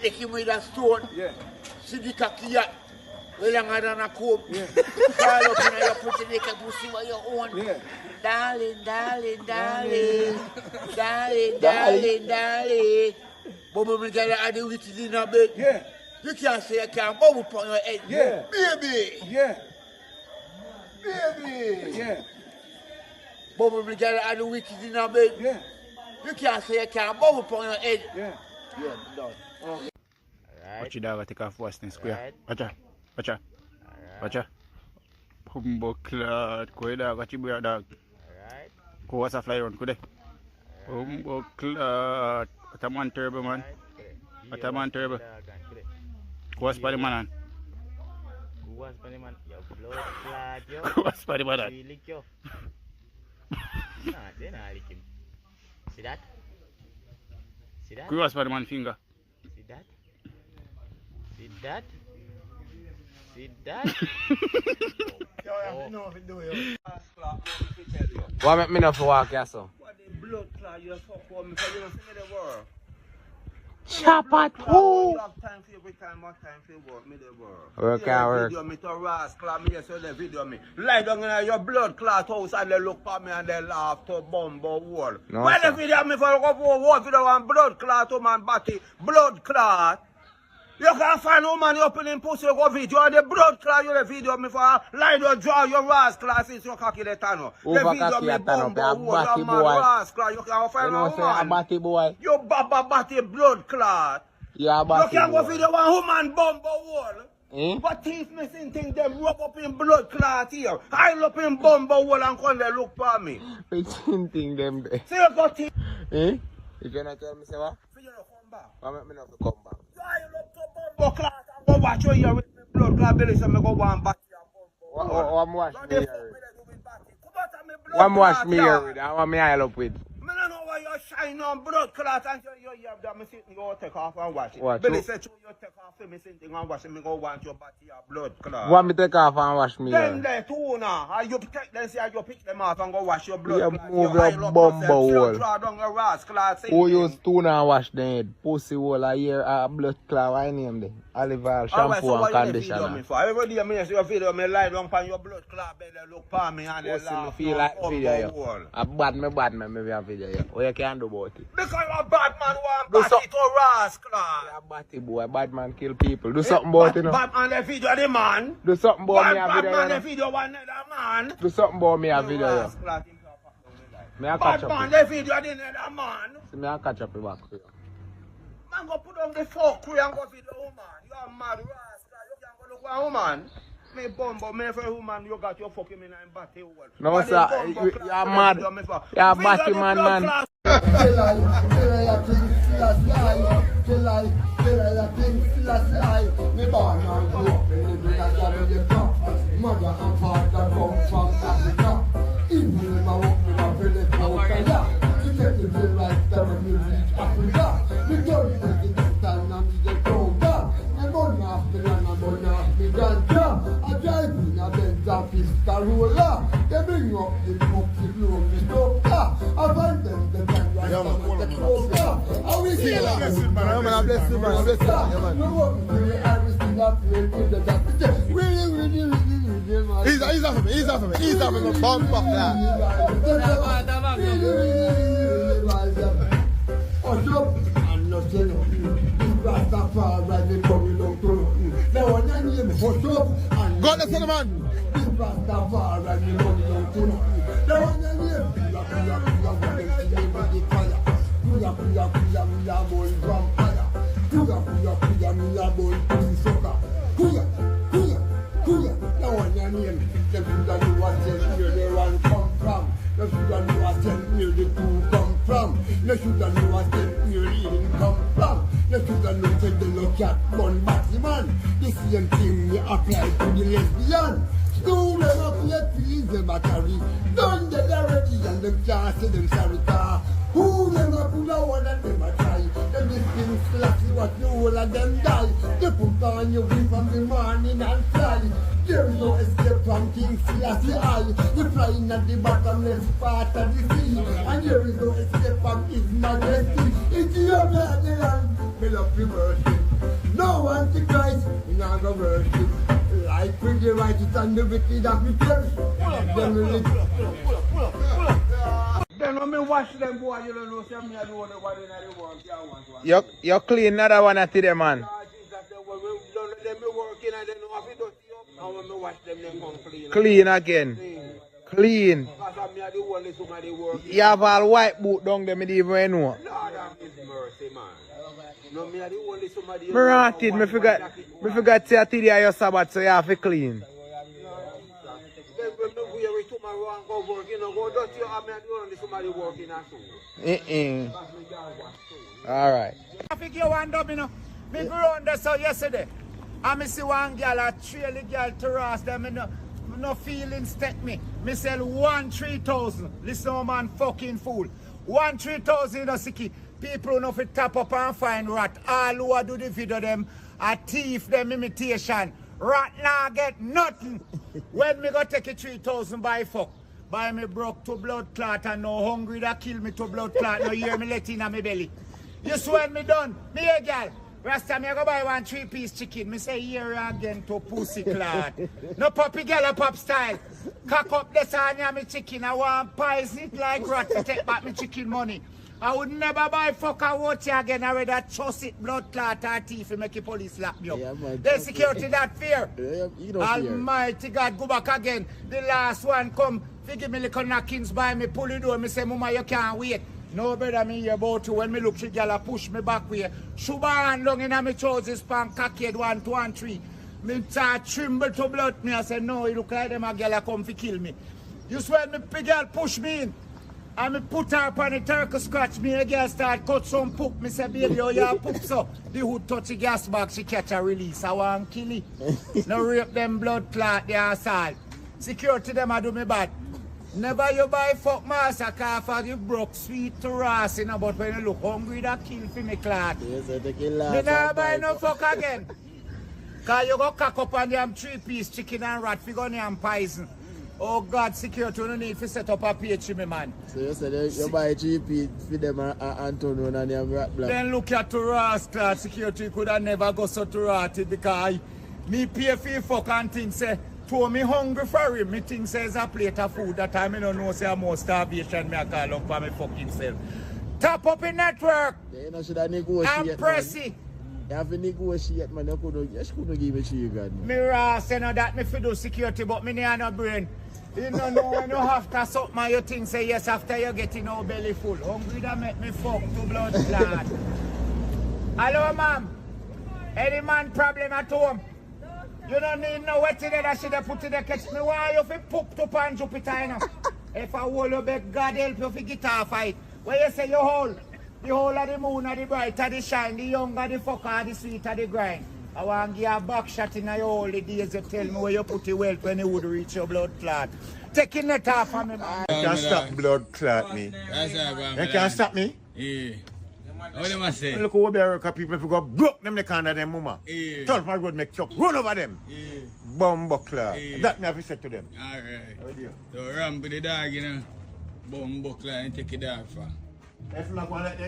take him with a stone. Yeah. See the cocky yacht. Well longer than a comb. Yeah. Call up in your pussy, make a pussy what you own. Yeah. Darling, darling, darling. Darling, darling, darling. Bubble me girl at the witches in a bed. Yeah. You can't say you can't bubble upon your head. Yeah. Baby. Yeah. Baby. Yeah. Bubble me girl at the witches in a bed. Yeah. You can't say you can't bubble upon your head. Yeah. Yeah, done. Okay. Watch your dog take off Western Square. Watch her. Watch her. Watch her. Humbo clot. Go dog. Watch your dog. Alright. Go what's a fly around. Go there. Humbo clot. What a man terrible man. What a man terrible. Go what's for the man. Go what's for the man. Your blood clot yo. Go what's for the man. We lick yo. Nah, they not lick him. See that? See that? Go what's for the man finger. See that? See that? See that? What make me know for walk here, so? What the blood clot you fuck for me because you don't see me the world. Chopper too. You have time for every time, what time for work me the world. Work and work. Video me to rascal me just the video me. Lie down in your blood clot house and they look for me and they laugh to bumbo wall. No, Why sir. the video me for go for war video one blood clot to man body blood clot. You can't find a woman opening pussy go video and the blood clot you the video me for lie down draw your rascal since you cocky the tano. The Over video cocky me a tano, bumbo be a wall batty you man boy. rascal you can't find You know a say a woman. batty boy. You baba blood clot. You a You batty can't go boy. video one woman bumbo wall. Eh? But teeth missing thing them rub up in blood clot here. I up in bumbo wall and come they look for me. Which thing them there? See you got teeth. Eh? You cannot tell me say what? See you come back. What make me know to come back? I look to bumbo clot and go watch you here with me blood clot belly so me go one batty and bumbo wall. What wash Don't me they here fuck with? me they do with batty. Come out and me blood What wash clot me here with? I want me oil up with. Me don't know why you shine on blood clot and you have that me sitting you take off and wash it. What, Billy you- said you take off me sitting and wash it me go want your batty and blood clot. Want me take off and wash me Them here? there too now. And you take them, say you pick them off and go wash your blood. You clot. move You your pile up bumbo yourself, hole. you draw down your rascal and same Who thing. use tuna and wash the head? Pussy hole a year a blood clot. I name them. Olive oil, Alright, shampoo so and what you dey video conditioner. me for? Everybody me see your video me lie down on your blood clot bed they look for me and they Pussy me laugh. feel down like bumbo video hole. you. A bad me maybe a video you. What you can do about it? Because you a bad man want Do batty something. to rascal. You a batty boy, bad man kill people. Do something about it, you know. Bad man the video the man. Do something about me a Bad video, man you the know. video one another man. Do something about me a You video, you. rascal, I think you a fuck down the line. Me a Bad catch man up. the video the another man. See me a catch up the back. Man go put on the fuck we and go feed the woman. You are mad rascal. You can go look for a woman. Me bumbo, me for a woman, you got your fucking in and batty hole. No, But sir, the bumbo you class are the mad. video me for. You are Video batty the man, blood man. class. Mother and father come from Africa. Even in my walk with a very power, to get the bill right down when you reach Africa. We don't take it down and the counter. I burn off the land, I burn off the ganja. I drive in a Benz a pistol roller. They bring up the pump, the blow, the doctor. I find them the man right down at the closer. I will see that. bless you, man. I bless you, man. I bless you, man. No one will ever see that way to the doctor. Really, man. Ease off of me, ease off of me, ease off of me. Bump up that. I'm not saying this Rastafari they coming down to now when I name hush up and Go listen, man. this Rastafari they coming down to now when I name Kuya boy vampire Kuya boy pussy sucker Kuya now when I name them shoulda know what where they one come from. They shoulda know what where the two come from. They shoulda know what where the healing come from. They shoulda know that they look at one batty man. The same thing we apply to the lesbian. School them up yet please them a carry. Done that already and them can't say them sorry car. Who them a pull a one and them a try. Them this thing flashy what you all of them die. They put on your wing from the morning and fly. There is no escape from King Selassie I. You're flying at the bottomless part of the sea. And there is no escape from His Majesty. Ethiopia the land, me love the worship. no antichrist. We not gonna worship. Life with the righteous and the wicked that we perish. Them will live. Then when me watch them boy, you don't know, say me I do what nobody in the world can want. You clean another one at today, man. And when me watch them come clean. Clean again. Clean. Because me are the only somebody working. You have all white boot down there, me didn't even know. Lord have his mercy, man. No, me are the only somebody. Me ranted, me forgot to today your Sabbath, so you have to clean. Then when me wear it tomorrow and go work, you know, go dirty, I me are the only somebody working at home. Alright. I think you want up, you know. Me grew on this yesterday. And me see one girl, a trail the girl to Ross, them, me no feelings take me. Me sell 1,3,000. Listen, oh man, fucking fool. 1,3,000, you know, sicky. People who know fi tap up and find rat. All who a do the video them, a thief them imitation. Rat now get nothing. When me go take it 3,000 by fuck. Buy me broke to blood clot and no hungry that kill me to blood clot. No hear me let in a me belly. You see when me done? Me a girl. Rasta me I go buy 1 3-piece chicken. Me say here again to pussy clot. No puppy girl a pop style. Cock up this on me chicken. I want pies it like rat to take back me chicken money. I would never buy fuck a watch again. I rather trust it blood clot or teeth and make the police lock me up. Yeah, There's security that fear. You don't Almighty God, go back again. The last one come, give me little knockings by me, pull it door. Me say, Mama, you can't wait. No brother me here about to when me look she gyal push me back way. Shuba hand long in my trousers pan cockhead 1, 2 and 3. Me start tremble to blood me. I say no, it look like them a gyal come fi kill me. You swear me big girl push me in. And me put her upon the turkey scratch me a girl start cut some poop. Me say baby oh you poop so. The hood touch the gas bag she catch a release. I want kill it. No rape them blood clot the assault. Security them a do me bad. Never you buy fuck massacre for you broke sweet to Ross, you know, but when you look hungry, that kill for me clot. Yes, me never buy no fuck again. Cause you go cock up on them 3-piece chicken and rat for gun and poison. Oh God, security you need to set up a page for me, man. So you said you buy 3-piece for them and Antonio and them rat black. Then look at to Ross clot, security could have never go so to rat because me pay for your fuck and things say. For me hungry for him, me think says a plate of food that time I don't know say I'm more starvation me I call up for me fucking self. Top up in network. Yeah, you know should I negotiate? I'm pressy. You have to negotiate, man. You couldn't give me 3 grand. Me raw say no that me fi do security but me near no brain. You don't know when you have to suck my you think say yes after you getting no belly full. Hungry that make me fuck to blood clot. Hello ma'am. Any man problem at home? You don't need no wet in there that should have put in the catch me. Why you fi poop up and drop it in? If I hold you back, God help you fi guitar fight. Where you say you hold? The whole of the moon, the bright, the shine, the young, the fucker, the sweet, the grind. I want to give you a back shot in your whole days. You tell me where you put your wealth when you would reach your blood clot. Taking it off from me, man. You can't stop blood clot me. You can't stop me? Yeah. What am I saying? Look over there, people if you go broke them the can of them mama. Yeah. Turn my road make truck, run over them. Yeah. Bumbo clot. Yeah. That me have to say to them. Alright. So ramp with the dog, you know. Bumbo clan and take it dog for. If not one like